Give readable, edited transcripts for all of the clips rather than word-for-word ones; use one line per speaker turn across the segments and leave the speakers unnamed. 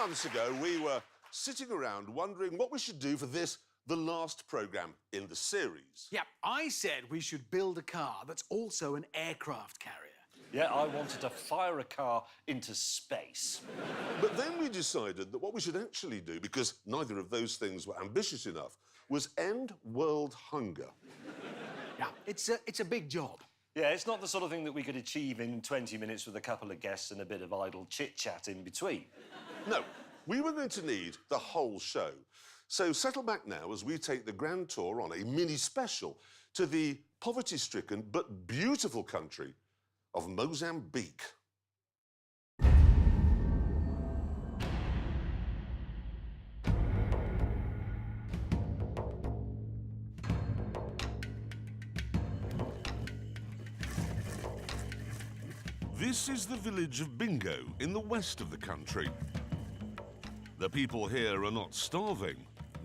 months ago, we were sitting around wondering what we should do for this, the last programme in the series.
Yeah, I said we should build a car that's also an aircraft carrier.
Yeah, I wanted to fire a car into space.
But then we decided that what we should actually do, because neither of those things were ambitious enough, was end world hunger.
Yeah, it's a big job.
Yeah, it's not the sort of thing that we could achieve in 20 minutes with a couple of guests and a bit of idle chit-chat in between.
No, we were going to need the whole show. So settle back now as we take the grand tour on a mini-special to the poverty-stricken but beautiful country of Mozambique. This is the village of Bingo in the west of the country. The people here are not starving,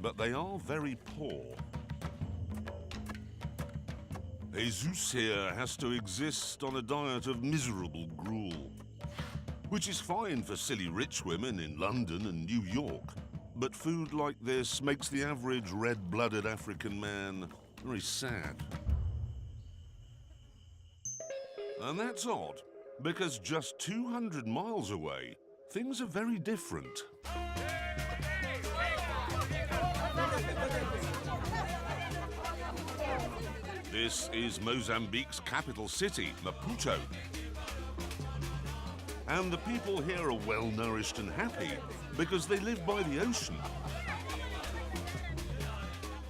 but they are very poor. Jesus here has to exist on a diet of miserable gruel, which is fine for silly rich women in London and New York. But food like this makes the average red-blooded African man very sad. And that's odd, because just 200 miles away, things are very different. This is Mozambique's capital city, Maputo. And the people here are well-nourished and happy because they live by the ocean,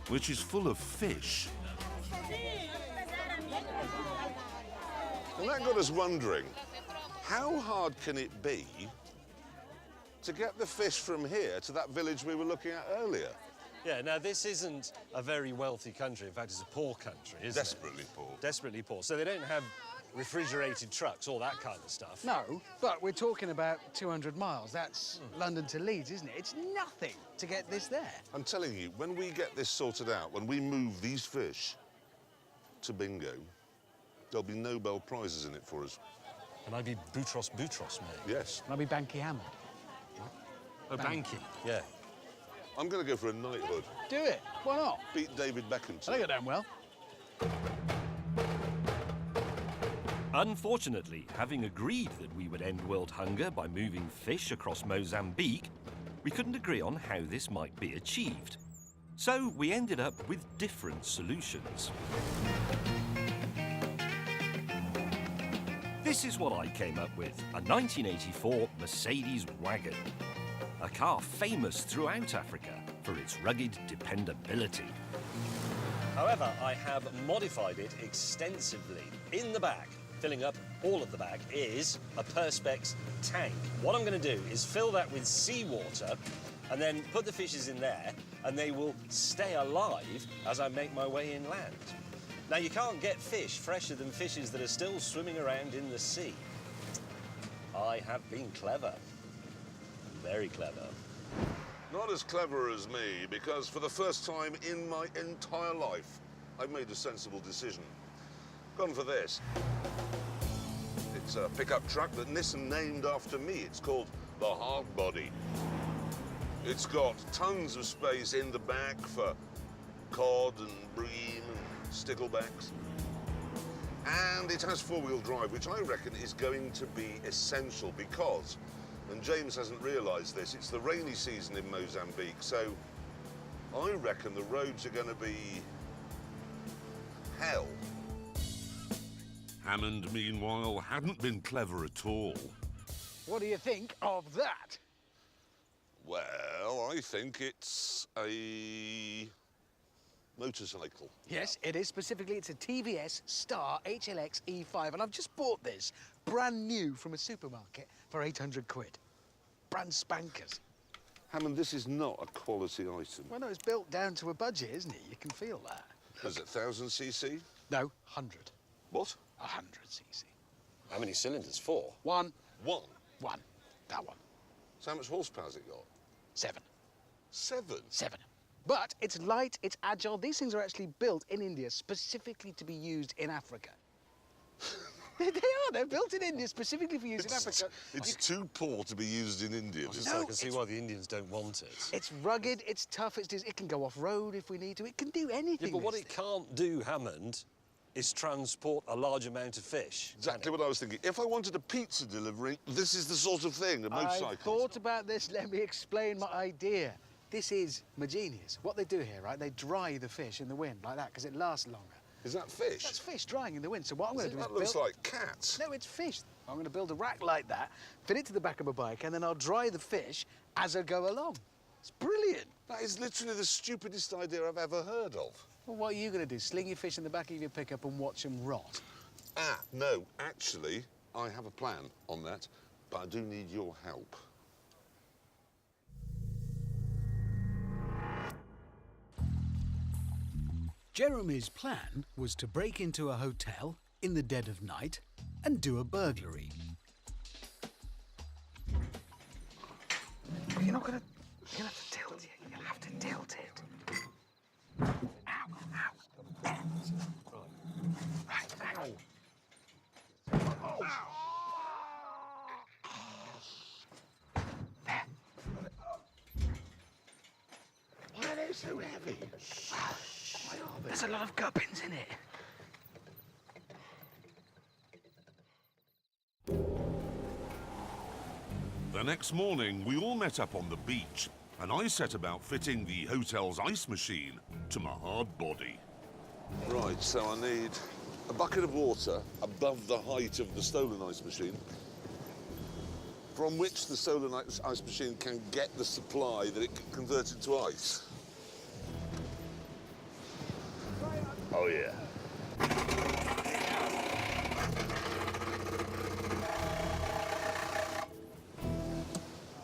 which is full of fish. And that got us wondering, how hard can it be to get the fish from here to that village we were looking at earlier?
Yeah, now, this isn't a very wealthy country. In fact, it's a poor country, isn't it?
Desperately poor.
Desperately poor. So they don't have refrigerated trucks, all that kind of stuff.
No, but we're talking about 200 miles. That's London to Leeds, isn't it? It's nothing to get this there.
I'm telling you, when we get this sorted out, when we move these fish to Bingo, there'll be Nobel Prizes in it for us.
And I'd be Boutros, mate.
Yes.
And I'll be Banky Hammond.
Oh, Banky, yeah.
I'm going to go for a knighthood.
Do it. Why not?
Beat David Beckham to
I think
it.
I done well.
Unfortunately, having agreed that we would end world hunger by moving fish across Mozambique, we couldn't agree on how this might be achieved. So we ended up with different solutions. This is what I came up with, a 1984 Mercedes wagon. A car famous throughout Africa for its rugged dependability. However, I have modified it extensively. In the back, filling up all of the back, is a Perspex tank. What I'm going to do is fill that with seawater and then put the fishes in there, and they will stay alive as I make my way inland. Now, you can't get fish fresher than fishes that are still swimming around in the sea. I have been clever. Very clever.
Not as clever as me, because for the first time in my entire life, I've made a sensible decision. Gone for this. It's a pickup truck that Nissan named after me. It's called the Hardbody. It's got tons of space in the back for cod and bream and sticklebacks. And it has four-wheel drive, which I reckon is going to be essential because, and James hasn't realised this, it's the rainy season in Mozambique, so I reckon the roads are going to be hell. Hammond, meanwhile, hadn't been clever at all.
What do you think of that?
Well, I think it's a motorcycle.
Yes, it is. Specifically, it's a TVS Star HLX E5, and I've just bought this brand new from a supermarket for 800 quid. Brand spankers.
Hammond, this is not a quality item.
Well, no, it's built down to a budget, isn't it? You can feel that.
Is it 1,000cc?
No, 100.
What?
100cc.
How many cylinders? 4?
One.
One?
One. That one.
So how much horsepower's it got?
7.
7?
7. But it's light, it's agile. These things are actually built in India specifically to be used in Africa. They are. They're built in India specifically for use in Africa.
It's too poor to be used in India.
I can see why the Indians don't want it.
It's rugged, it's tough, it can go off-road if we need to. It can do anything.
Yeah, but what
this
it
thing.
can't do, Hammond, is transport a large amount of fish.
Exactly what I was thinking. If I wanted a pizza delivery, this is the sort of thing, a motorcycle.
I thought about this. Let me explain my idea. This is my genius. What they do here, right, they dry the fish in the wind like that because it lasts longer.
Is that fish?
That's fish drying in the wind. So what I'm going to do is
That looks like cats.
No, it's fish. I'm going to build a rack like that, fit it to the back of my bike, and then I'll dry the fish as I go along. It's brilliant.
That is literally the stupidest idea I've ever heard of.
Well, what are you going to do? Sling your fish in the back of your pickup and watch them rot?
No, actually, I have a plan on that, but I do need your help.
Jeremy's plan was to break into a hotel in the dead of night and do a burglary. You're not gonna... You're gonna have to tilt it. You're gonna have to tilt it. Ow, ow. There. Right, ow. Oh. There.
Why are they so heavy?
There's a lot of gubbins in it.
The next morning, we all met up on the beach, and I set about fitting the hotel's ice machine to my hard body. Right, so I need a bucket of water above the height of the stolen ice machine, from which the stolen ice machine can get the supply that it can convert into ice. Oh, yeah.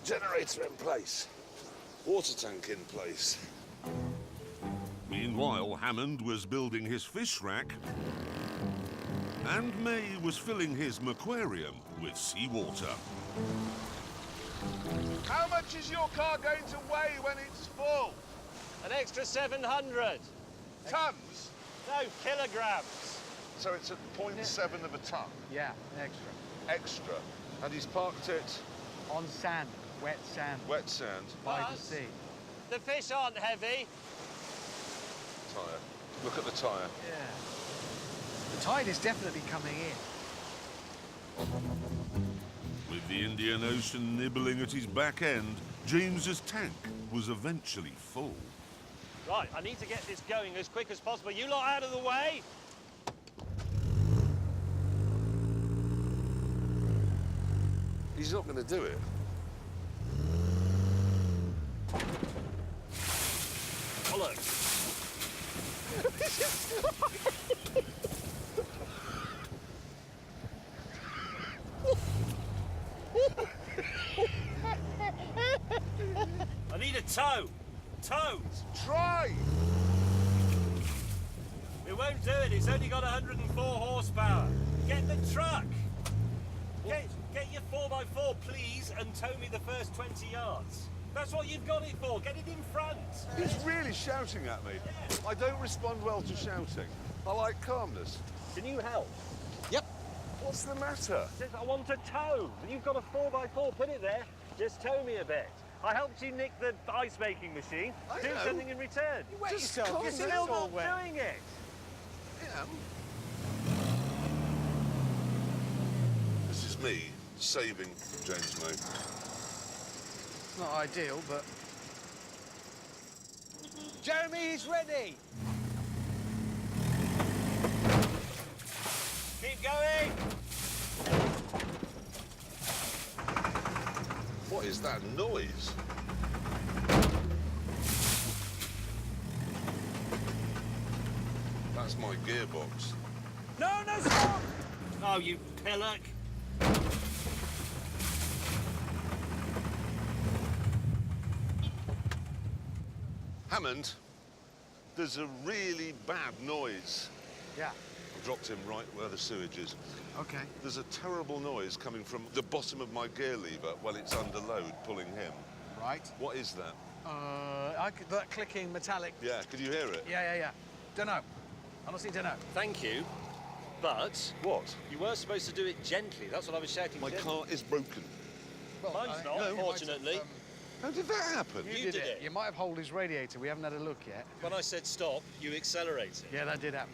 Generator in place. Water tank in place. Meanwhile, Hammond was building his fish rack, and May was filling his aquarium with seawater.
How much is your car going to weigh when it's full?
An extra 700.
Tons?
No, kilograms.
So it's at 0.7 of a ton.
Yeah, an extra.
Extra. And he's parked it
On sand, wet sand,
wet sand.
by the
Buzz?
sea.
The fish aren't heavy.
Tyre. Look at the tyre.
Yeah. The tide is definitely coming in.
With the Indian Ocean nibbling at his back end, James's tank was eventually full.
Right, I need to get this going as quick as possible. You lot out of the way.
He's not going to do it.
Bollocks. I need a tow. Tow.
Try!
It won't do it. It's only got 104 horsepower. Get the truck. Get your 4x4, please, and tow me the first 20 yards. That's what you've got it for. Get it in front.
He's really shouting at me. I don't respond well to shouting. I like calmness.
Can you help?
Yep.
What's the matter?
Says I want a tow. You've got a 4x4. Put it there. Just tow me a bit. I helped you nick the ice making machine.
I
Do
know.
something in return.
You wet
Just
yourself.
calm
You're
down.
still
Still
all
not
wet.
doing it.
Yeah. This is me saving James May.
It's not ideal, but... Jeremy, he's ready!
Keep going.
What is that noise? That's my gearbox.
No, stop!
Oh, you pillock.
Hammond, there's a really bad noise.
Yeah,
I dropped him right where the sewage is.
okay.
There's a terrible noise coming from the bottom of my gear lever while it's under load, pulling him.
Right.
What is that?
That clicking metallic...
Yeah, could you hear it?
Yeah. Don't know. Honestly, don't know.
Thank you. But
What?
you were supposed to do it gently. That's what I was shouting.
My car is broken.
Well,
Mine's not,
no,
fortunately.
How did that happen?
You did it.
You might have holed his radiator. We haven't had a look yet.
When I said stop, you accelerated.
Yeah, that did happen.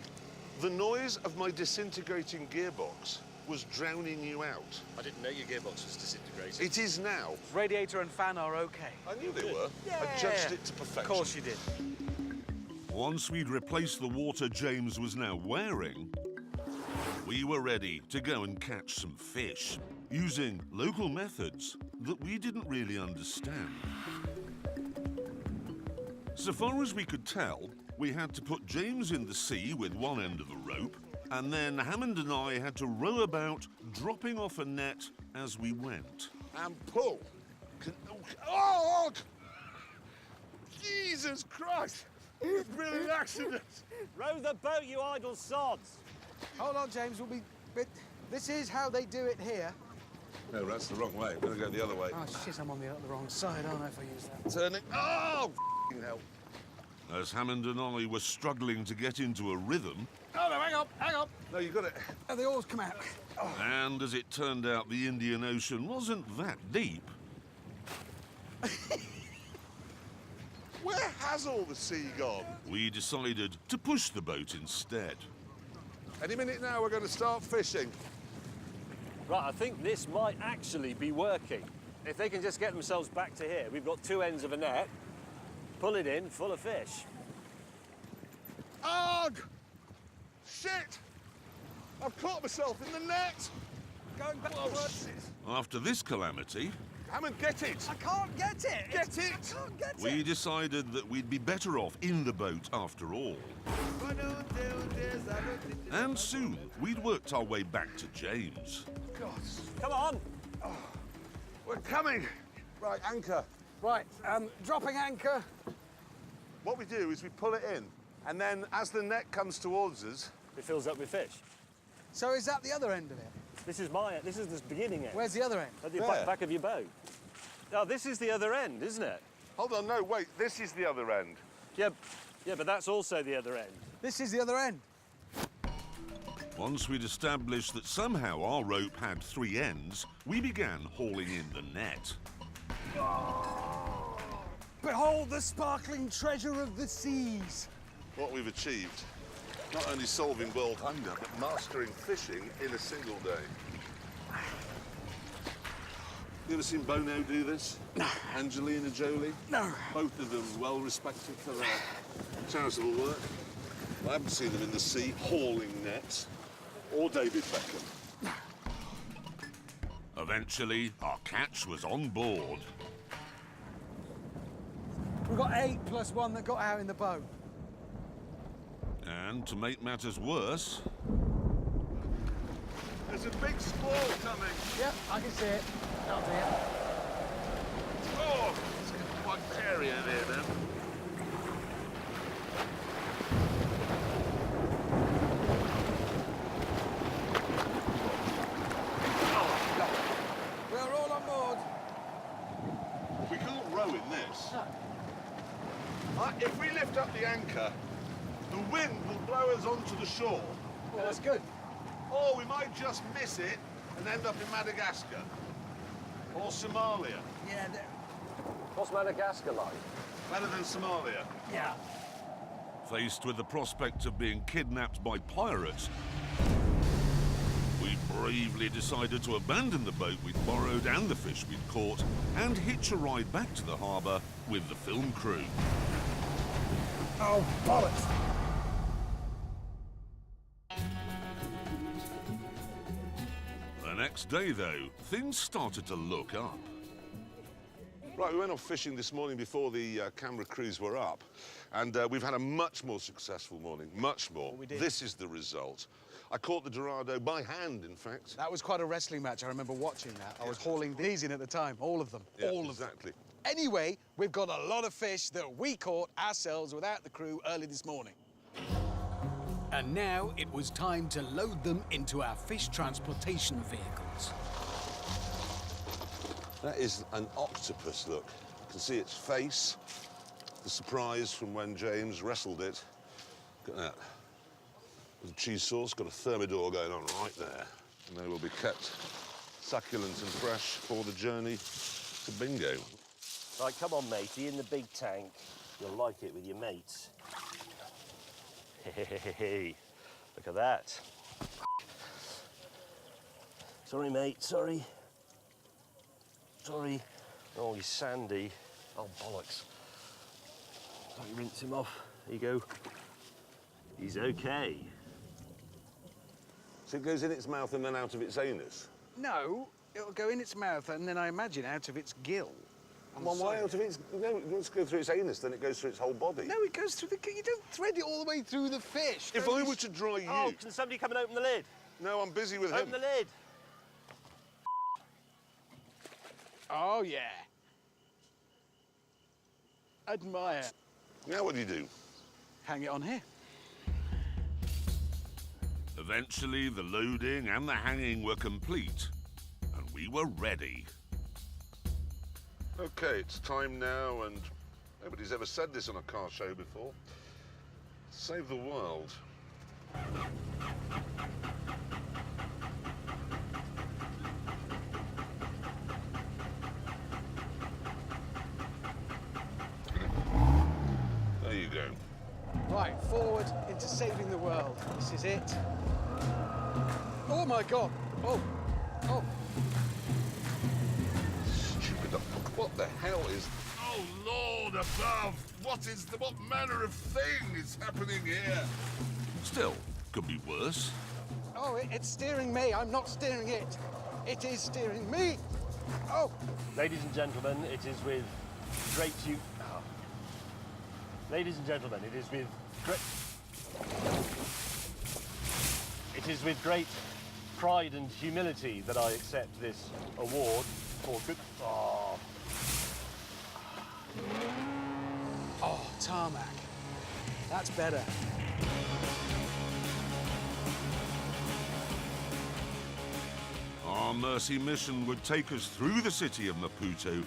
The noise of my disintegrating gearbox was drowning you out.
I didn't know your gearbox was disintegrated.
It is now.
Radiator and fan are okay.
I knew they were. I judged it to perfection.
Of course you did.
Once we'd replaced the water James was now wearing, we were ready to go and catch some fish using local methods that we didn't really understand. So far as we could tell, we had to put James in the sea with one end of the rope, and then Hammond and I had to row about, dropping off a net as we went.
And pull. Oh! Jesus Christ! It's been an accident.
Row the boat, you idle sods!
Hold on, James. But this is how they do it here.
No, that's the wrong way. We're going to go the other way.
Oh, shit, I'm on the wrong side, aren't I, if I use that?
Turning. Oh, f***ing hell.
As Hammond and I were struggling to get into a rhythm,
Oh, no, hang on.
No, you got it.
Oh, the oars come out.
and as it turned out the Indian Ocean wasn't that deep,
Where has all the sea gone?
we decided to push the boat instead.
Any minute now, we're going to start fishing.
Right, I think this might actually be working. If they can just get themselves back to here, we've got two ends of a net. Pull it in, full of fish.
Ugh! Shit! I've caught myself in the net.
Going backwards.
After this calamity,
Hammond, get it.
I can't get it.
Get it.
I can't get
we
it.
decided that we'd be better off in the boat after all. And soon, we'd worked our way back to James.
God.
Come on!
We're coming. Right, anchor.
Right, dropping anchor.
What we do is we pull it in, and then as the net comes towards us,
It fills up with fish.
So is that the other end of it?
This is the beginning end.
Where's the other end?
At the
There.
back of your boat. Oh, this is the other end, isn't it?
hold on, no, wait, this is the other end.
Yeah, but that's also the other end.
This is the other end.
Once we'd established that somehow our rope had three ends, we began hauling in the net.
Behold the sparkling treasure of the seas.
What we've achieved, not only solving world hunger, but mastering fishing in a single day. You ever seen Bono do this? No. Angelina Jolie?
No.
Both of them well respected for their charitable work. I haven't seen them in the sea hauling nets, or David Beckham.
Eventually, our catch was on board.
We've got 8 plus 1 that got out in the boat.
And to make matters worse,
There's a big squall coming.
Yep, I can see it. Oh dear.
Oh, it's got a bacteria there then.
We're all on board.
We can't row in this. If we lift up the anchor, the wind will blow us onto the shore.
Well, that's good.
Or we might just miss it and end up in Madagascar. Or Somalia.
Yeah,
What's Madagascar like?
Better than Somalia.
yeah.
faced with the prospect of being kidnapped by pirates, we bravely decided to abandon the boat we'd borrowed and the fish we'd caught and hitch a ride back to the harbour with the film crew.
Oh, bollocks.
The next day, though, things started to look up.
Right, we went off fishing this morning before the camera crews were up, and we've had a much more successful morning, much more.
we did.
This is the result. I caught the Dorado by hand, in fact.
That was quite a wrestling match. I remember watching that. I was hauling these in at the time, all of them.
Yeah,
all of them.
exactly.
Anyway, we've got a lot of fish that we caught ourselves without the crew early this morning. And now it was time to load them into our fish transportation vehicles.
That is an octopus, look. You can see its face, the surprise from when James wrestled it. Look at that. with cheese sauce. Got a thermidor going on right there. And they will be kept succulent and fresh for the journey to bingo.
Right, come on, matey, in the big tank. You'll like it with your mates. Hey, look at that. Sorry, mate, sorry. Sorry. Oh, he's sandy. Oh, bollocks. Don't rinse him off. There you go. He's okay.
So it goes in its mouth and then out of its anus?
No, it'll go in its mouth and then I imagine out of its gill.
Well, why out of its... No, it doesn't go through its anus, then it goes through its whole body.
No, it goes through the... You don't thread it all the way through the fish.
If I were to dry you...
Oh, can somebody come and open the lid?
No, I'm busy with
Open
him.
the lid.
Oh, yeah. Admire.
Now what do you do?
Hang it on here.
Eventually, the loading and the hanging were complete, and we were ready.
OK, it's time now, and nobody's ever said this on a car show before. Save the world. There you go.
Right, forward into saving the world. This is it. Oh, my God. Oh. Oh.
Stupid. What the hell is...
Oh, Lord above! What manner of thing is happening here? Still, could be worse.
Oh, it's steering me. I'm not steering it. It is steering me. Oh.
Ladies and gentlemen, it is with great Ladies and gentlemen, it is with great pride and humility that I accept this award for good. Oh.
Oh, tarmac. That's better.
Our mercy mission would take us through the city of Maputo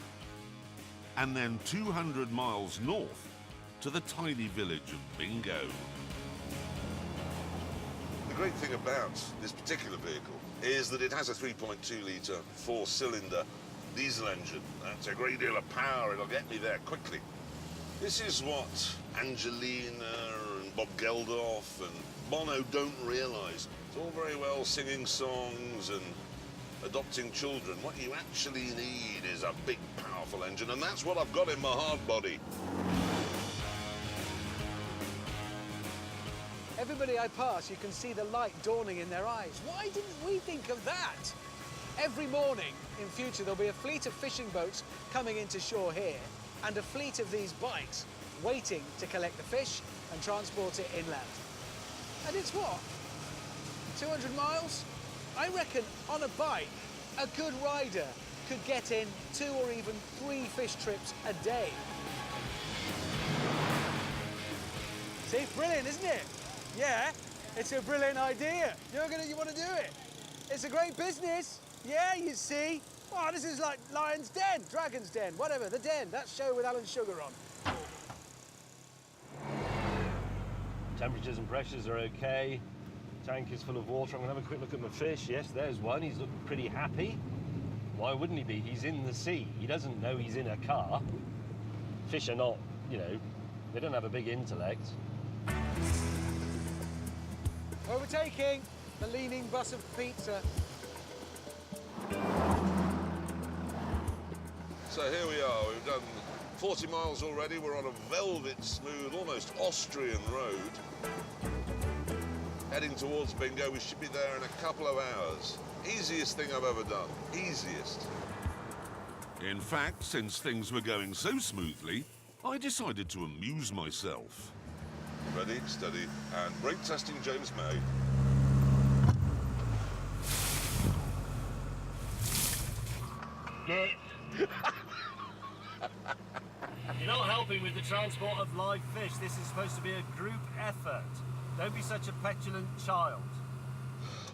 and then 200 miles north to the tiny village of Bingo.
The great thing about this particular vehicle is that it has a 3.2-litre, four-cylinder diesel engine. That's a great deal of power. It'll get me there quickly. This is what Angelina and Bob Geldof and Bono don't realise. It's all very well singing songs and adopting children. What you actually need is a big, powerful engine, and that's what I've got in my hard body.
Everybody I pass, you can see the light dawning in their eyes. Why didn't we think of that? Every morning, in future, there'll be a fleet of fishing boats coming into shore here and a fleet of these bikes waiting to collect the fish and transport it inland. And it's what? 200 miles? I reckon on a bike, a good rider could get in 2 or even 3 fish trips a day. See, brilliant, isn't it? Yeah, it's a brilliant idea. You want to do it? It's a great business. Yeah, you see. Oh, this is like Lion's Den, Dragon's Den, whatever, The Den, that show with Alan Sugar on.
Temperatures and pressures are okay. Tank is full of water. I'm gonna have a quick look at my fish. Yes, there's one. He's looking pretty happy. Why wouldn't he be? He's in the sea. He doesn't know he's in a car. Fish are not, you know, they don't have a big intellect.
Overtaking the leaning bus of pizza.
So here we are. We've done 40 miles already. We're on a velvet smooth, almost Austrian road. Heading towards Bingo. We should be there in a couple of hours. Easiest thing I've ever done. Easiest.
In fact, since things were going so smoothly, I decided to amuse myself.
Ready, steady, and brake testing James May.
You're not helping with the transport of live fish. This is supposed to be a group effort. Don't be such a petulant child.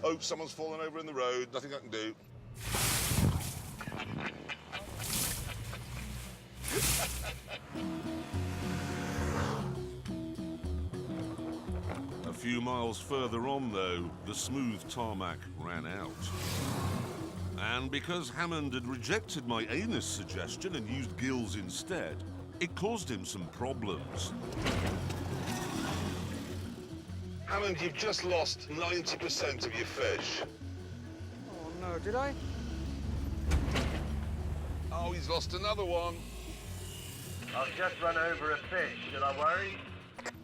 Oh, someone's fallen over in the road. Nothing I can do. A
few miles further on, though, the smooth tarmac ran out. And because Hammond had rejected my anus suggestion and used gills instead, it caused him some problems.
Hammond, you've just lost 90% of your fish.
Oh, no, did I?
Oh, he's lost another one.
I've just run over a fish. Should I worry?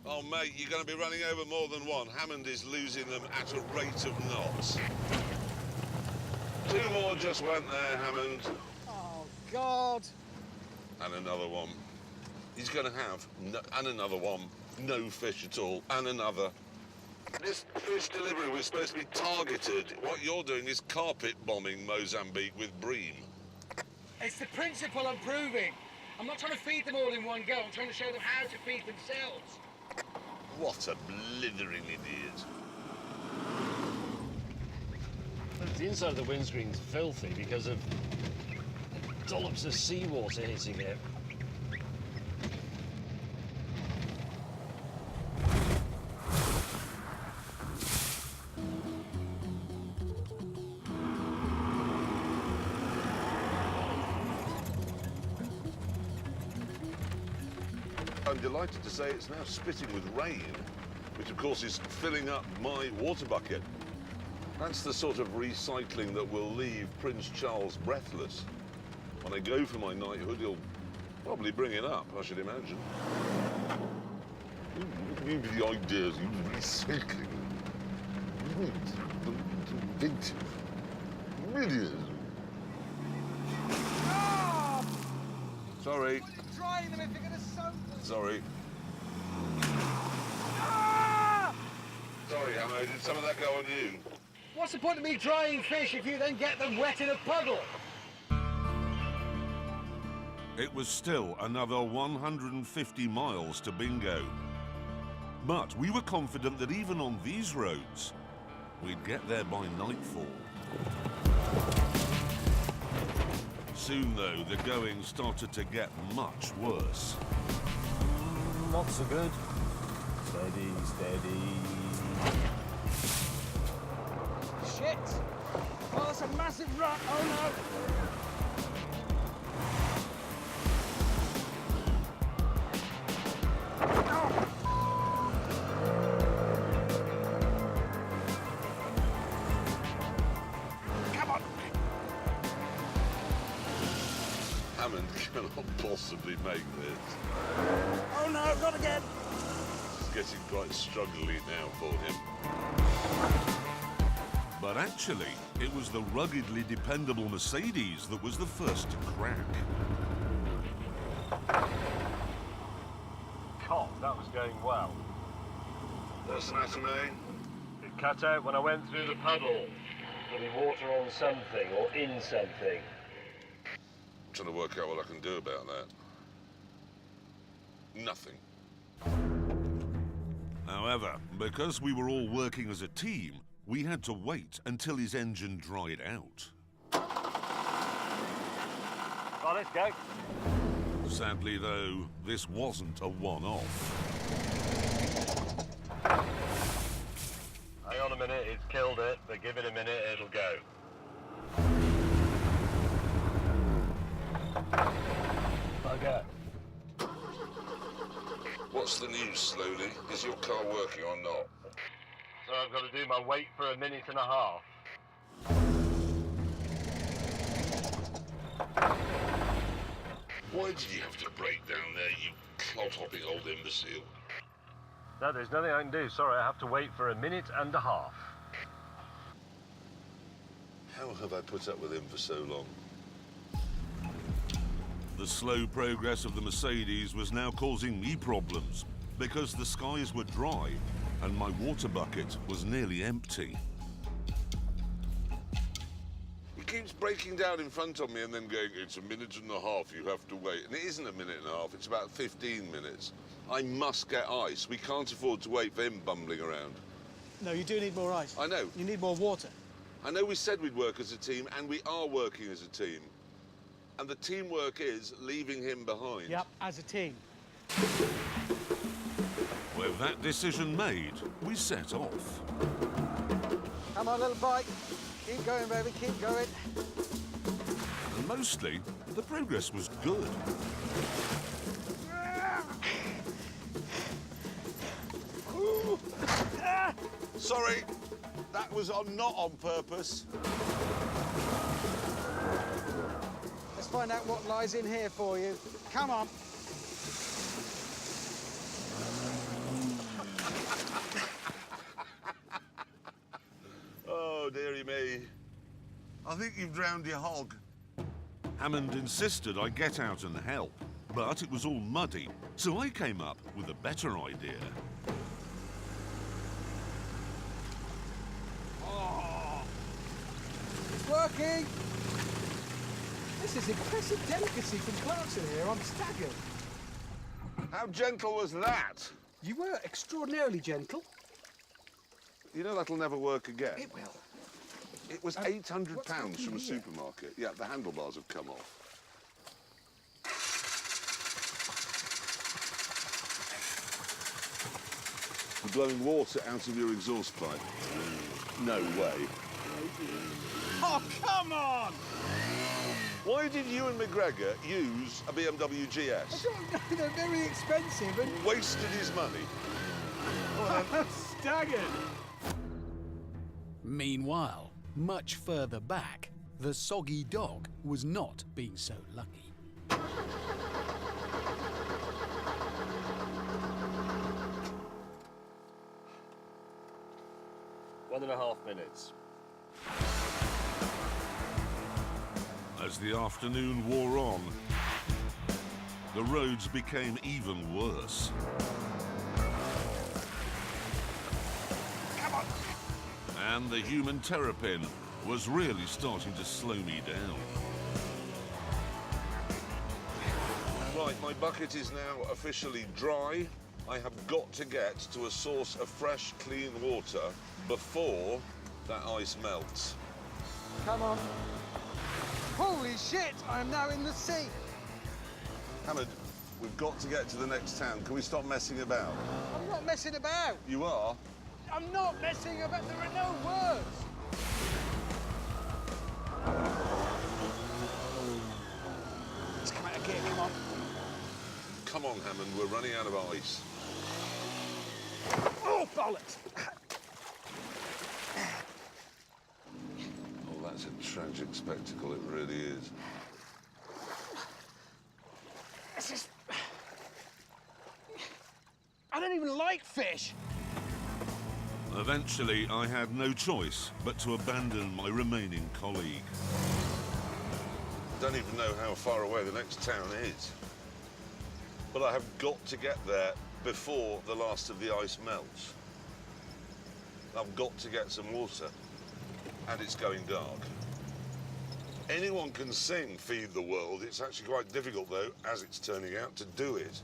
Oh, mate, you're going to be running over more than one. Hammond is losing them at a rate of knots. 2 more just went there, Hammond.
Oh, God.
And another one. He's going to have, and another one, no fish at all, and another. This fish delivery was supposed to be targeted. What you're doing is carpet bombing Mozambique with bream.
It's the principle I'm proving. I'm not trying to feed them all in one go. I'm trying to show them how to feed themselves.
What a blithering idiot.
The inside of the windscreen's filthy because of dollops of seawater hitting it.
I'm delighted to say it's now spitting with rain, which of course is filling up my water bucket. That's the sort of recycling that will leave Prince Charles breathless. When I go for my knighthood, he'll probably bring it up, I should imagine. The ideas of recycling. Millions. Sorry.
Drying them if you're going to soak them.
Sorry. Sorry, Hammo, did some of that go on you?
What's the point of me drying fish if you then get them wet in a puddle?
It was still another 150 miles to bingo. But we were confident that even on these roads, we'd get there by nightfall. Soon, though, the going started to get much worse.
Not so good. Steady, steady.
Shit! Oh, that's a massive rut. Oh, no.
Hammond cannot possibly make this.
Oh, no, not again.
It's getting quite struggly now for him.
But actually, it was the ruggedly dependable Mercedes that was the first to crack.
Cop, that was going well.
What's the matter, mate?
It cut out when I went through the puddle. There'll be water on something or in something.
I'm trying to work out what I can do about that. Nothing.
However, because we were all working as a team, we had to wait until his engine dried out.
Right, let's go.
Sadly, though, this wasn't a one-off.
Hang on a minute, it's killed it, but give it a minute, it'll go.
Bugger.
What's the news, Slowly? Is your car working or not?
So I've got to do my wait for a minute and a half.
Why did you have to break down there, you clod-hopping old imbecile?
No, there's nothing I can do. Sorry, I have to wait for a minute and a half.
How have I put up with him for so long?
The slow progress of the Mercedes was now causing me problems because the skies were dry and my water bucket was nearly empty.
He keeps breaking down in front of me and then going, it's a minute and a half, you have to wait. And it isn't a minute and a half, it's about 15 minutes. I must get ice. We can't afford to wait for him bumbling around.
No, you do need more ice.
I know.
You need more water.
I know we said we'd work as a team, and we are working as a team. And the teamwork is leaving him behind.
Yep, as a team.
With That decision made, we set off.
Come on, little bike. Keep going, baby, keep going.
And mostly, the progress was good.
Sorry, that was not on purpose.
Let's find out what lies in here for you. Come on.
Oh, dearie me. I think you've drowned your hog.
Hammond insisted I get out and help, but it was all muddy, so I came up with a better idea.
It's working. This is impressive delicacy from Clarkson here. I'm staggered.
How gentle was that?
You were extraordinarily gentle.
You know that'll never work again.
It will.
It was
what's
£800
happening
from a
here?
supermarket. Yeah, the handlebars have come off. You're blowing water out of your exhaust pipe. No way.
Oh, come on!
Why did you and McGregor use a BMW GS?
I don't know, they're very expensive and...
Wasted his money.
I'm staggered. Meanwhile, much further back, the soggy dog was not being so lucky.
1.5 minutes.
As the afternoon wore on, the roads became even worse.
Come on!
And the human terrapin was really starting to slow me down.
Right, my bucket is now officially dry. I have got to get to a source of fresh, clean water before that ice melts.
Come on. Holy shit! I am now in the sea.
Hammond, we've got to get to the next town. Can we stop messing about?
I'm not messing about.
You are?
I'm not messing about. There are no words. Let's come out of gear, come on.
Come on, Hammond, we're running out of ice.
Oh, bollocks!
Oh, that's a tragic spectacle, it really is.
This is... I don't even like fish.
Eventually, I had no choice but to abandon my remaining colleague.
Don't even know how far away the next town is. But I have got to get there before the last of the ice melts. I've got to get some water, and it's going dark. Anyone can sing Feed the World. It's actually quite difficult, though, as it's turning out, to do it.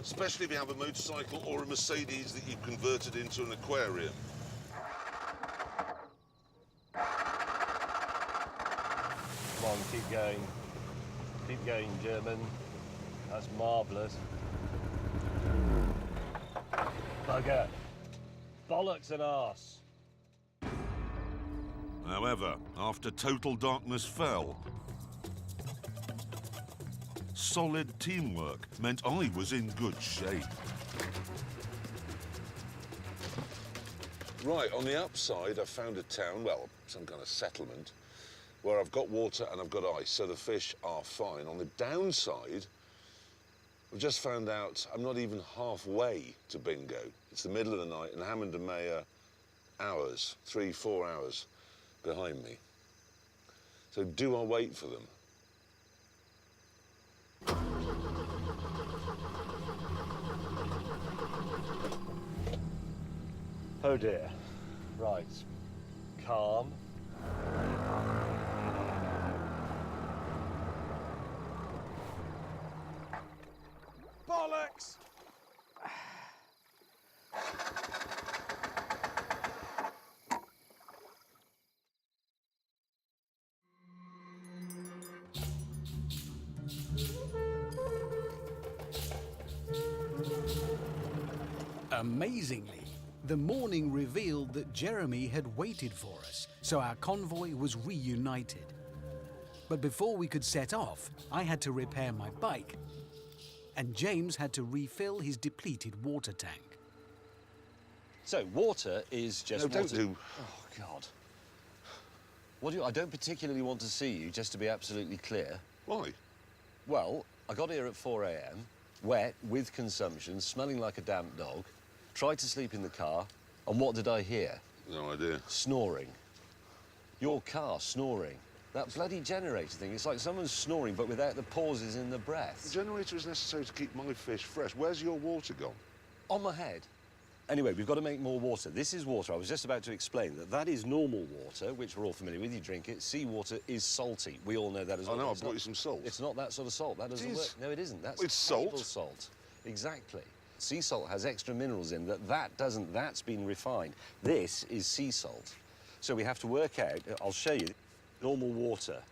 Especially if you have a motorcycle or a Mercedes that you've converted into an aquarium.
Come on, keep going. Keep going, German. That's marvellous. Bugger. Bollocks and arse.
However, after total darkness fell, solid teamwork meant I was in good shape.
Right, on the upside, I've found a town, well, some kind of settlement, where I've got water and I've got ice, so the fish are fine. On the downside, I've just found out I'm not even halfway to bingo. It's the middle of the night, and Hammond and May are hours, 3-4 hours behind me. So do I wait for them?
Oh dear. Right. Calm.
Bollocks! Amazingly, the morning revealed that Jeremy had waited for us, so our convoy was reunited. But before we could set off, I had to repair my bike, and James had to refill his depleted water tank.
So, water is just
No, don't
water.
do.
Oh, God. I don't particularly want to see you, just to be absolutely clear.
Why?
Well, I got here at 4 a.m, wet, with consumption, smelling like a damp dog, tried to sleep in the car, and what did I hear?
No idea.
Snoring. Your car snoring. That bloody generator thing, it's like someone's snoring, but without the pauses in the
The
breath.
generator is necessary to keep my fish fresh. Where's your water gone?
On my head. Anyway, we've got to make more water. This is water. I was just about to explain that is normal water, which we're all familiar with. You drink it. Seawater is salty. We all know that as well.
I know, I
It's
brought
not-
you some salt.
It's not that sort of salt. That doesn't
is.
work. No, it isn't. That's
It's salt.
table salt. Exactly. Sea salt has extra minerals in that doesn't. That's been refined. This is sea salt. So we have to work out, I'll show you, normal water,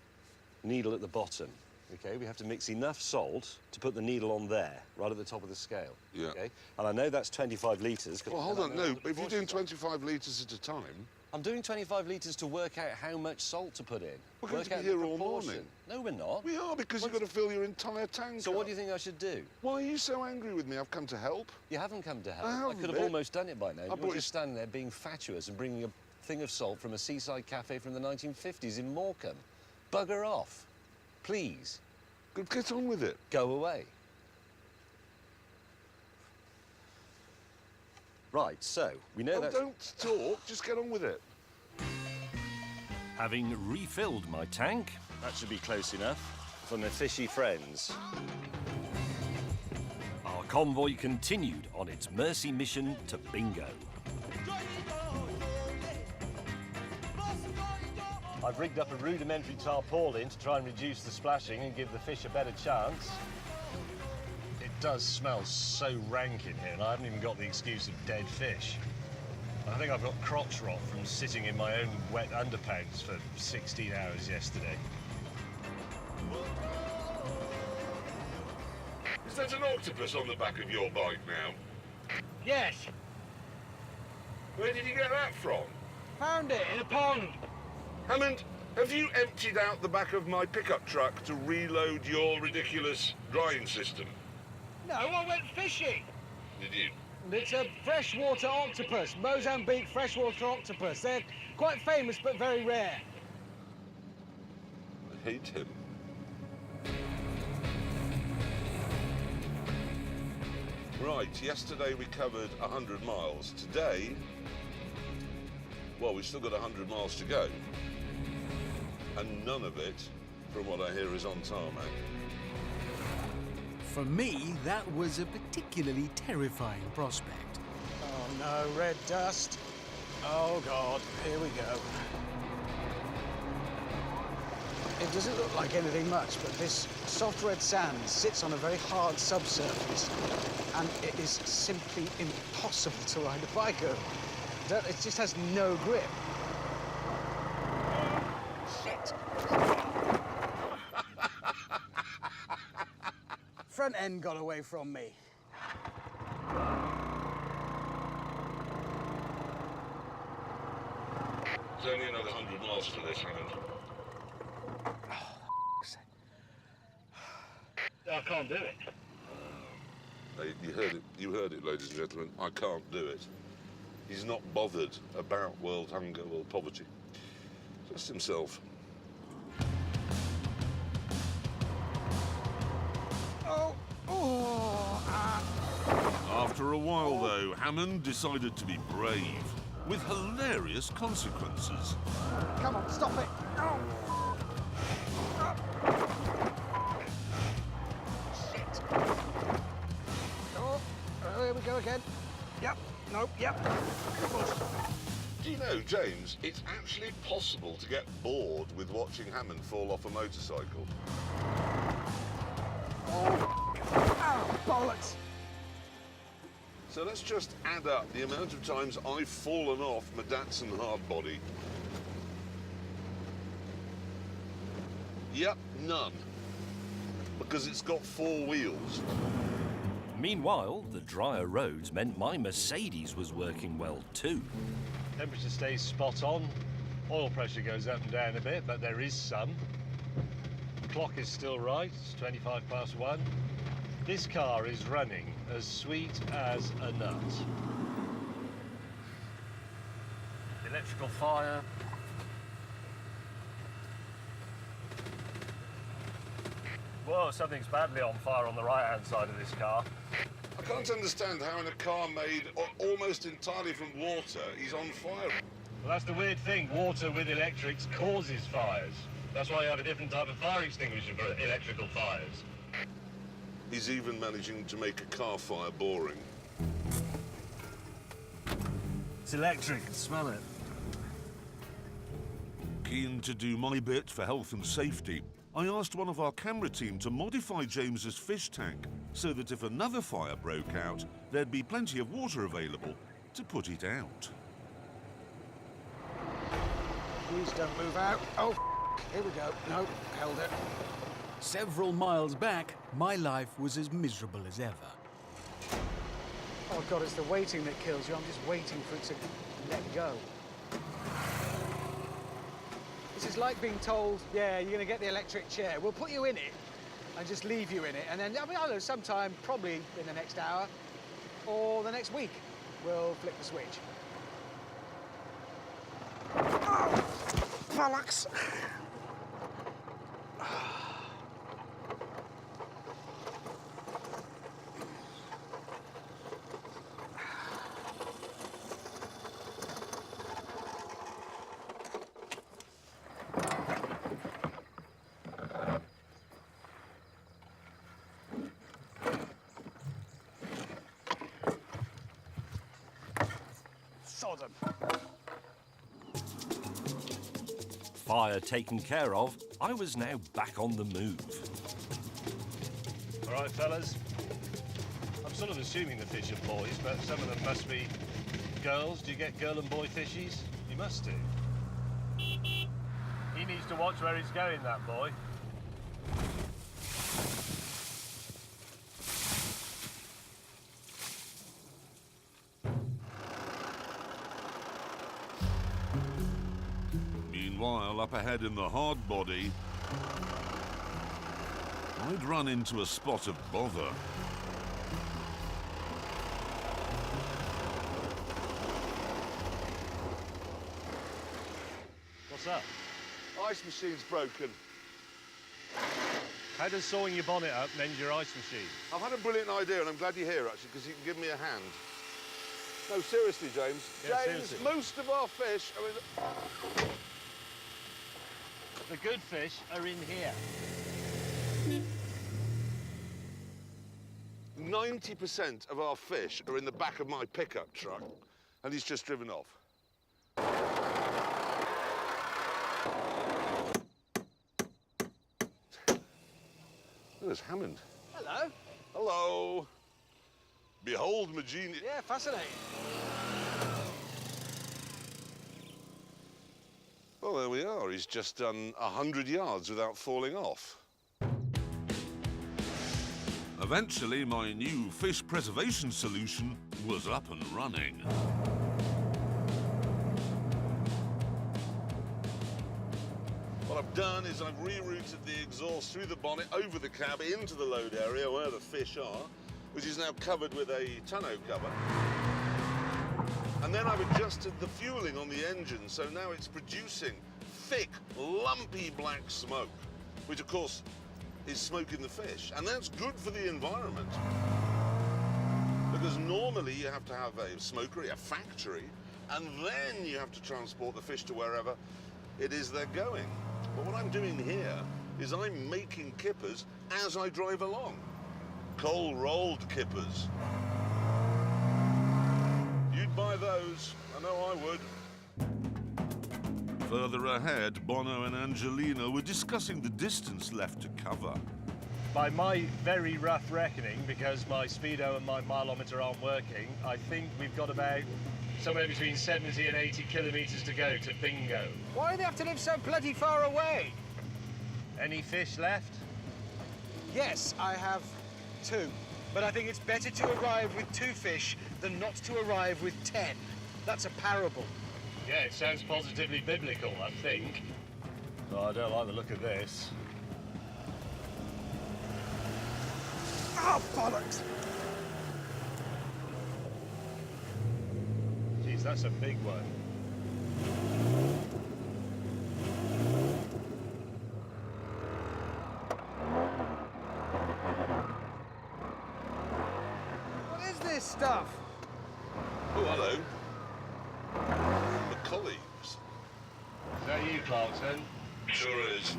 needle at the bottom. Okay, we have to mix enough salt to put the needle on there, right at the top of the scale.
Yeah.
Okay, and I know that's 25 litres.
Well, hold on, no, but if you're doing 25 litres at a time...
I'm doing 25 litres to work out how much salt to put in.
We're going
Work
to be
out the
here all
proportion.
morning.
No, we're not.
We are, because you've got to fill your entire tank
So
up.
what do you think I should do?
Why are you so angry with me? I've come to help.
You haven't come to help.
I
I
haven't,
could have
mate.
almost done it by now.
brought
You're
you-
just standing there being fatuous and bringing a thing of salt from a seaside cafe from the 1950s in Morecambe. Bugger off. Please,
Good, get on with it.
go away. Right, so, we know
Oh,
that...
don't talk, just get on with it.
Having refilled my tank,
That should be close enough for my fishy friends.
our convoy continued on its mercy mission to Bingo.
I've rigged up a rudimentary tarpaulin to try and reduce the splashing and give the fish a better chance. It does smell so rank in here, and I haven't even got the excuse of dead fish. I think I've got crotch rot from sitting in my own wet underpants for 16 hours yesterday.
Is that an octopus on the back of your bike now?
Yes,
Where did you get that from?
found it in a pond.
Hammond, have you emptied out the back of my pickup truck to reload your ridiculous drying system?
No, I went fishing.
Did you?
It's a freshwater octopus, Mozambique freshwater octopus. They're quite famous but very rare.
I hate him. Right, yesterday we covered 100 miles. Today, well, we've still got 100 miles to go. And none of it, from what I hear, is on tarmac.
For me, that was a particularly terrifying prospect.
Oh no, red dust. Oh God, here we go. It doesn't look like anything much, but this soft red sand sits on a very hard subsurface, and it is simply impossible to ride a bike over. It just has no grip. Shit. Front end got away from me.
There's only another 100 miles to this, Hammond.
I can't do it.
You heard it, ladies and gentlemen. I can't do it. He's not bothered about world hunger, world poverty. Just himself.
After a while, though, Hammond decided to be brave, with hilarious consequences.
Come on, stop it. Oh. Shit. Oh, here we go again. Yep, nope, yep.
Do you know, James, it's actually possible to get bored with watching Hammond fall off a motorcycle.
Oh, bollocks.
So let's just add up the amount of times I've fallen off my Datsun hardbody. Yep, none. Because it's got 4 wheels.
Meanwhile, the drier roads meant my Mercedes was working well too.
Temperature stays spot on. Oil pressure goes up and down a bit, but there is some. Clock is still right, it's 1:25. This car is running as sweet as a nut. Electrical fire. Whoa, something's badly on fire on the right-hand side of this car.
I can't understand how in a car made almost entirely from water, he's on fire.
Well, that's the weird thing. Water with electrics causes fires. That's why you have a different type of fire extinguisher for electrical fires.
He's even managing to make a car fire boring.
It's electric, smell it.
Keen to do my bit for health and safety, I asked one of our camera team to modify James's fish tank so that if another fire broke out, there'd be plenty of water available to put it out.
Please don't move out. Oh, here we go. No, held it.
Several miles back, my life was as miserable as ever.
Oh, God, it's the waiting that kills you. I'm just waiting for it to let go. This is like being told, yeah, you're going to get the electric chair. We'll put you in it and just leave you in it. And then, I mean, I don't know, sometime, probably in the next hour or the next week, we'll flick the switch. Oh, bollocks. Sodom.
Fire taken care of, I was now back on the move.
All right, fellas. I'm sort of assuming the fish are boys, but some of them must be girls. Do you get girl and boy fishies? You must do. He needs to watch where he's going, that boy.
Meanwhile, up ahead in the hard body, I'd run into a spot of bother.
What's up?
Ice machine's broken.
How does sawing your bonnet up mend your ice machine?
I've had a brilliant idea, and I'm glad you're here, actually, because you can give me a hand. No, seriously, James.
Yeah,
James,
seriously.
most of our fish are in...
The good fish are in here.
90% of our fish are in the back of my pickup truck, and he's just driven off. There's Hammond.
Hello.
Hello. Behold my genius.
Yeah, fascinating.
Well, there we are. He's just done 100 yards without falling off.
Eventually, my new fish preservation solution was up and running.
What I've done is I've rerouted the exhaust through the bonnet, over the cab, into the load area where the fish are, which is now covered with a tonneau cover. And then I've adjusted the fueling on the engine, so now it's producing thick, lumpy black smoke, which of course is smoking the fish. And that's good for the environment. Because normally you have to have a smokery, a factory, and then you have to transport the fish to wherever it is they're going. But what I'm doing here is I'm making kippers as I drive along. Coal-rolled kippers. You'd buy those. I know I would.
Further ahead, Bono and Angelina were discussing the distance left to cover.
By my very rough reckoning, because my speedo and my mileometer aren't working, I think we've got about somewhere between 70 and 80 kilometres to go to bingo.
Why do they have to live so bloody far away?
Any fish left?
Yes, I have two. but I think it's better to arrive with 2 fish than not to arrive with 10. That's a parable.
Yeah, it sounds positively biblical, I think. Oh, I don't like the look of this.
Oh, bollocks!
Jeez, that's a big one.
What is this stuff?
Oh, hello. McColleagues.
Is that you, Clarkson?
Sure is.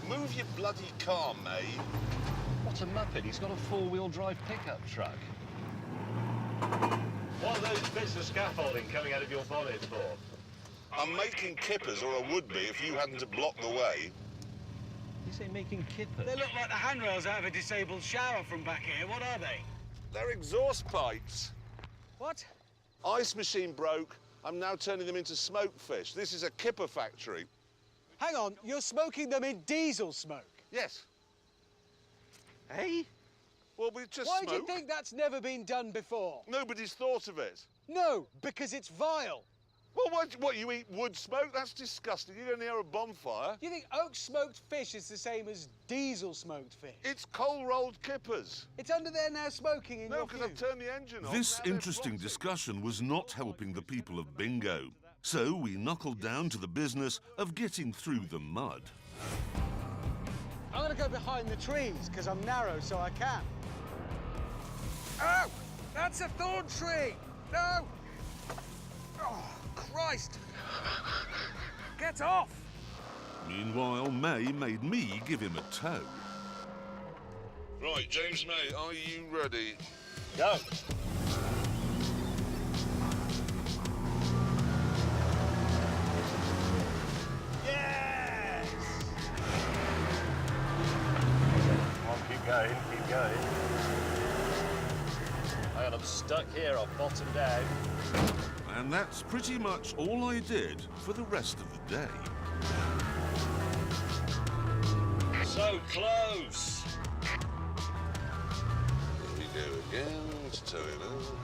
Move your bloody car, mate.
What a muppet, he's got a 4-wheel drive pickup truck. What are those bits of scaffolding coming out of your bonnet for?
I'm making kippers, or I would be if you hadn't to block the way.
You say making kippers?
They look like the handrails out of a disabled shower from back here. What are they?
They're exhaust pipes.
What?
Ice machine broke. I'm now turning them into smoked fish. This is a kipper factory.
Hang on, you're smoking them in diesel smoke?
Yes. Hey? Well, we just
Why
smoke.
do you think that's never been done before?
Nobody's thought of it.
No, because it's vile.
Well, what, you eat wood smoke? That's disgusting. You're going near a bonfire.
You think oak smoked fish is the same as diesel smoked fish?
It's coal-rolled kippers.
It's under there now smoking in
No,
your
because
view.
I've turned the engine off.
This
Now they're
interesting
rotting.
discussion was not helping the people of Bingo, so we knuckled down to the business of getting through the mud.
I'm gonna go behind the trees, because I'm narrow, so I can. Oh! That's a thorn tree! No! Oh, Christ! Get off!
Meanwhile, May made me give him a tow.
Right, James May, are you ready?
Go!
Yes!
Come on, keep going, keep going. Hang on, I'm stuck here, I'll bottom down.
And that's pretty much all I did for the rest of the day.
So close!
Here we go again, to tow him out.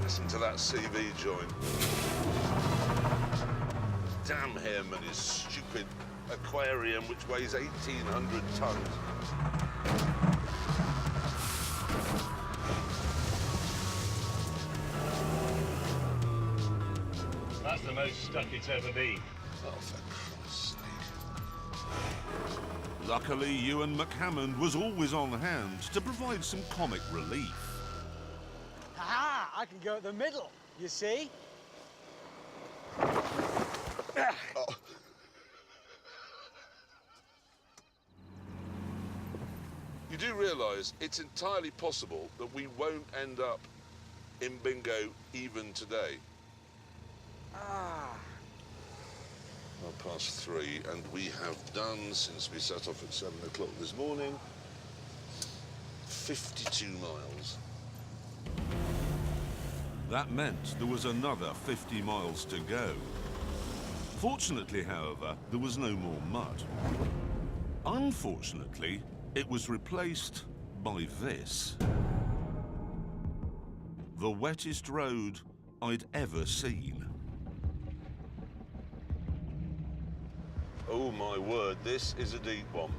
Listen to that CV joint. Damn him and his stupid aquarium which weighs 1,800 tons.
That's the most stuck it's ever been.
Oh, for Christ's sake.
Luckily, Ewan McHammond was always on hand to provide some comic relief.
Aha! I can go at the middle, you see?
You do realise it's entirely possible that we won't end up in Bingo even today.
Ah.
3:30, and we have done, since we set off at 7 o'clock this morning, 52 miles.
That meant there was another 50 miles to go. Fortunately, however, there was no more mud. Unfortunately, it was replaced by this. The wettest road I'd ever seen.
Oh my word, this is a deep one.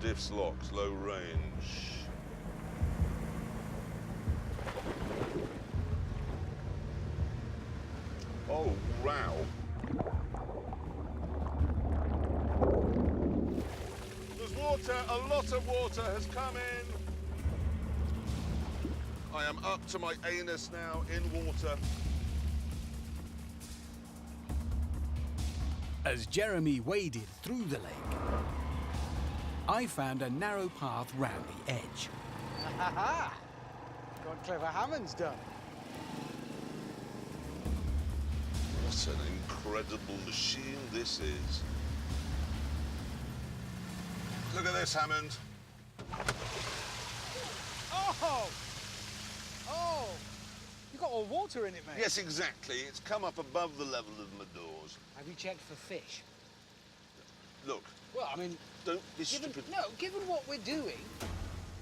Diffs locks, low range. Oh, wow. There's water, a lot of water has come in. I am up to my anus now in water.
As Jeremy waded through the lake, I found a narrow path round the edge.
Ha ha! What clever Hammond's done.
What an incredible machine this is. Look at this, Hammond.
Oh! Oh! You got all water in it, mate.
Yes, exactly. It's come up above the level of my doors.
Have you checked for fish?
Look,
Well, I mean,
don't be stupid.
given what we're doing.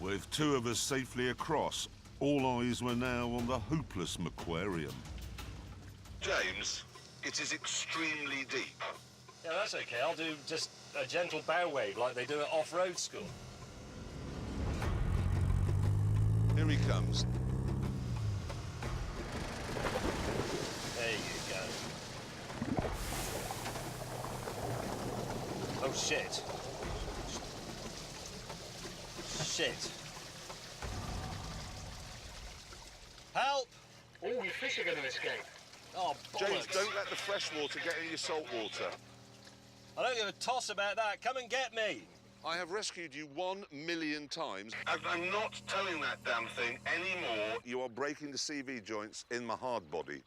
With two of us safely across, all eyes were now on the hopeless aquarium.
James, it is extremely deep.
Yeah, that's okay. I'll do just a gentle bow wave like they do at off-road school.
Here he comes.
There you go. Oh, shit. Shit. Help! Oh, your fish are going to escape. Oh, bollocks.
James, don't let the fresh water get in your salt water.
I don't give a toss about that. Come and get me.
I have rescued you 1,000,000 times, and I'm not towing that damn thing anymore. You are breaking the CV joints in my hard body.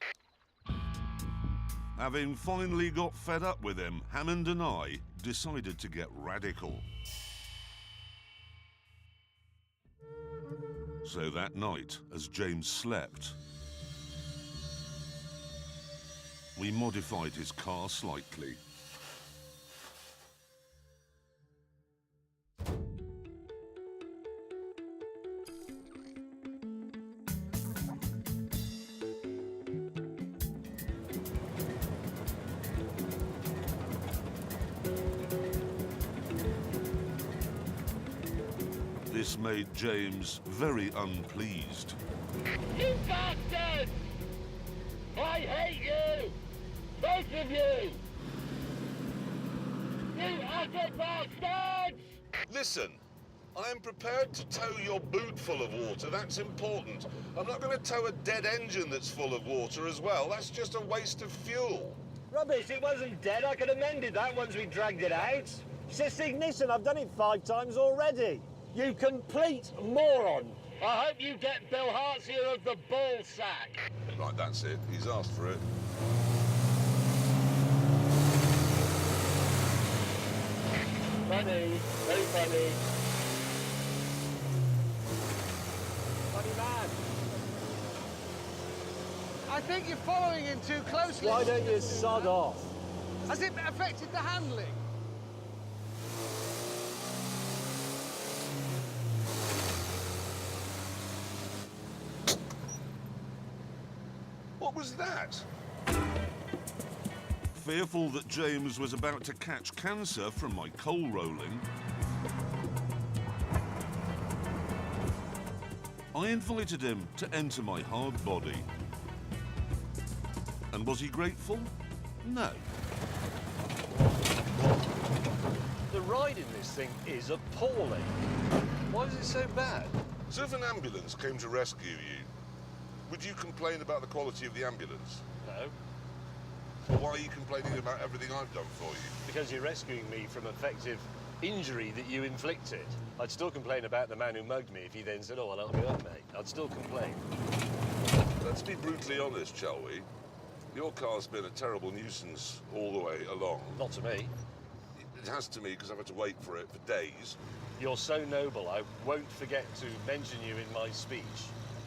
Having finally got fed up with him, Hammond and I decided to get radical. So that night, as James slept, we modified his car slightly. This made James very unpleased.
You bastards! I hate you! Both of you! You utter bastards!
Listen, I am prepared to tow your boot full of water. That's important. I'm not going to tow a dead engine that's full of water as well. That's just a waste of fuel.
Rubbish, it wasn't dead. I could have mended that once we dragged it out. It's just ignition. I've done it 5 times already. You complete moron.
I hope you get Bill Hart's here of the ball sack.
Right, that's it. He's asked for it.
Funny, very funny.
Funny man.
I think you're following him too closely.
Why don't you sod off?
Has it affected the handling?
What was that?
Fearful that James was about to catch cancer from my coal rolling, I invited him to enter my hard body. And was he grateful? No.
The ride in this thing is appalling. Why is it so bad?
So if an ambulance came to rescue you, would you complain about the quality of the ambulance?
No,
Or why are you complaining about everything I've done for you?
because you're rescuing me from effective injury that you inflicted. I'd still complain about the man who mugged me if he then said, oh, I'll help you up, mate. I'd still complain.
Let's be brutally honest, shall we? Your car's been a terrible nuisance all the way along.
Not to me.
It has to me because I've had to wait for it for days.
You're so noble, I won't forget to mention you in my speech.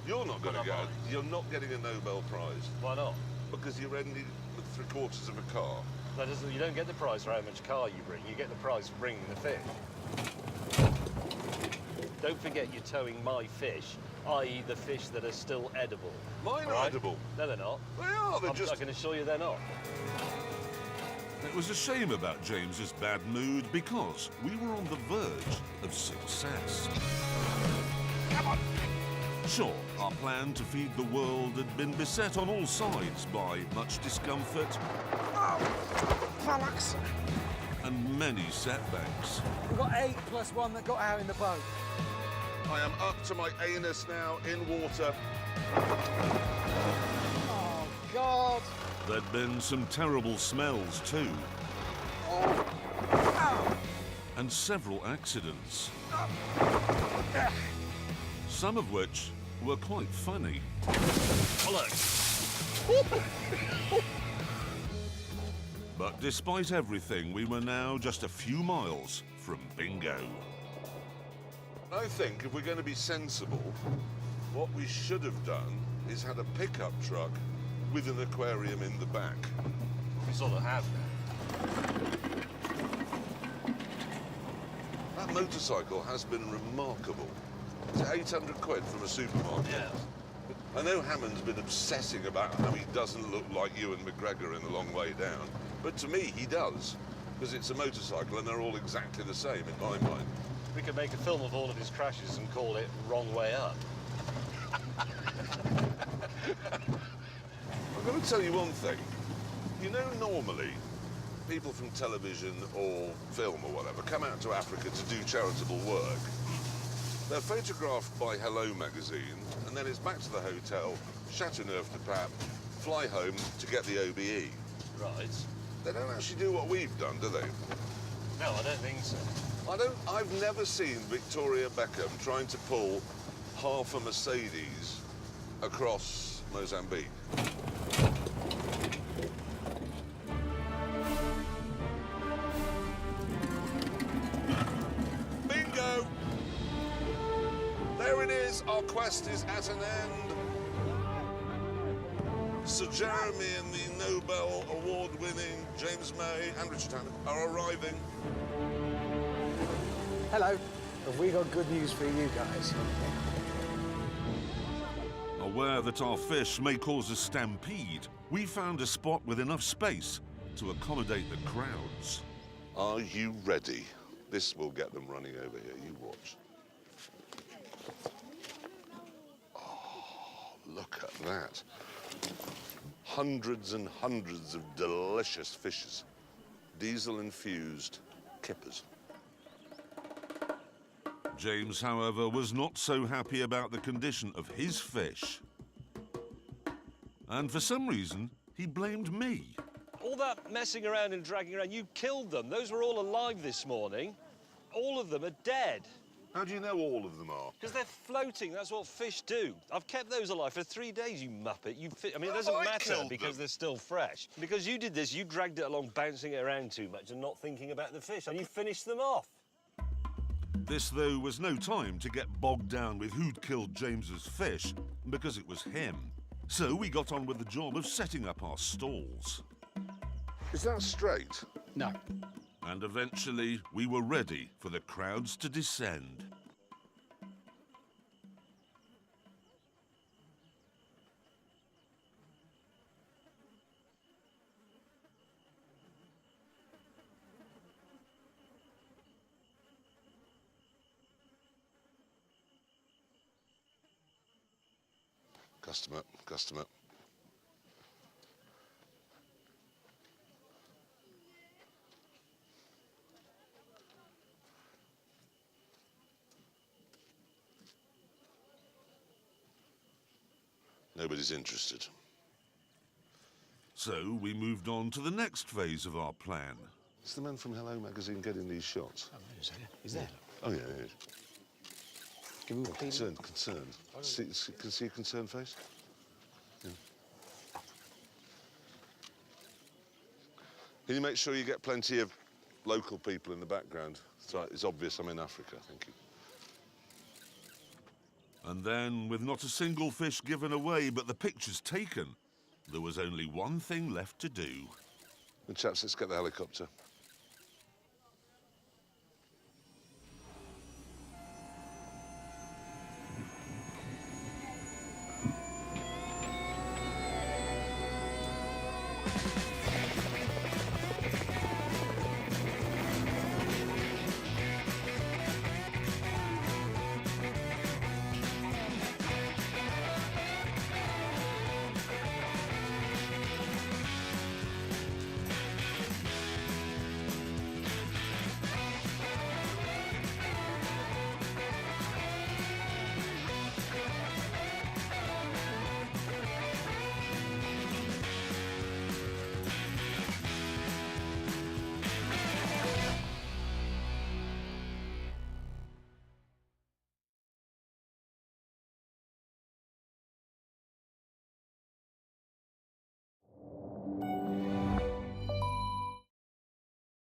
You're not going to
But
get.
I'm not.
You're not getting a Nobel Prize
Why not?
because you're ending with 3/4 of a car.
That doesn't, you don't get the prize for how much car you bring, you get the prize for bringing the fish. Don't forget you're towing my fish, i.e. the fish that are still edible.
Mine are
Right?
edible.
No, they're not.
They are. They're
I can assure you they're not.
It was a shame about James's bad mood because we were on the verge of success. Sure, our plan to feed the world had been beset on all sides by much discomfort and many setbacks.
We've got 8 plus 1 that got out in the boat.
I am up to my anus now in water.
Oh, God.
There'd been some terrible smells too, and several accidents, some of which were quite funny. But despite everything, we were now just a few miles from bingo.
I think if we're going to be sensible, what we should have done is had a pickup truck with an aquarium in the back.
We sort of have now.
That motorcycle has been remarkable. It's 800 quid from a supermarket.
Yeah.
I know Hammond's been obsessing about how he doesn't look like Ewan McGregor in The Long Way Down, but to me he does, because it's a motorcycle and they're all exactly the same in my mind.
We could make a film of all of his crashes and call it Wrong Way Up.
I'm going to tell you one thing. You know, normally, people from television or film or whatever come out to Africa to do charitable work. They're photographed by Hello magazine, and then it's back to the hotel, Chateauneuf de Pape, fly home to get the OBE.
Right.
They don't actually do what we've done, do they?
No, I don't think so.
I've never seen Victoria Beckham trying to pull half a Mercedes across Mozambique. Bingo! There it is, our quest is at an end. Sir Jeremy and the Nobel Award-winning James May and Richard Hammond are arriving.
Hello. Have we got good news for you guys?
Aware that our fish may cause a stampede, we found a spot with enough space to accommodate the crowds.
Are you ready? This will get them running over here, you watch. Oh, look at that. Hundreds and hundreds of delicious fishes. Diesel-infused kippers.
James, however, was not so happy about the condition of his fish. And for some reason, he blamed me.
All that messing around and dragging around, you killed them. Those were all alive this morning. All of them are dead.
How do you know all of them are?
Because they're floating, that's what fish do. I've kept those alive for 3 days, you muppet. I mean, it doesn't matter because they're still fresh. Because you did this, you dragged it along, bouncing it around too much and not thinking about the fish, and you finished them off.
This, though, was no time to get bogged down with who'd killed James's fish, because it was him. So we got on with the job of setting up our stalls.
Is that straight?
No.
And eventually, we were ready for the crowds to descend.
Customer. Nobody's interested.
So we moved on to the next phase of our plan.
It's the man from Hello magazine getting these shots.
Oh, is there?
Oh, yeah.
Give him a peek.
Concerned. Can see a concerned face? Yeah. Can you make sure you get plenty of local people in the background? It's obvious I'm in Africa, thank you.
And then, with not a single fish given away but the pictures taken, there was only one thing left to do.
And chaps, let's get the helicopter.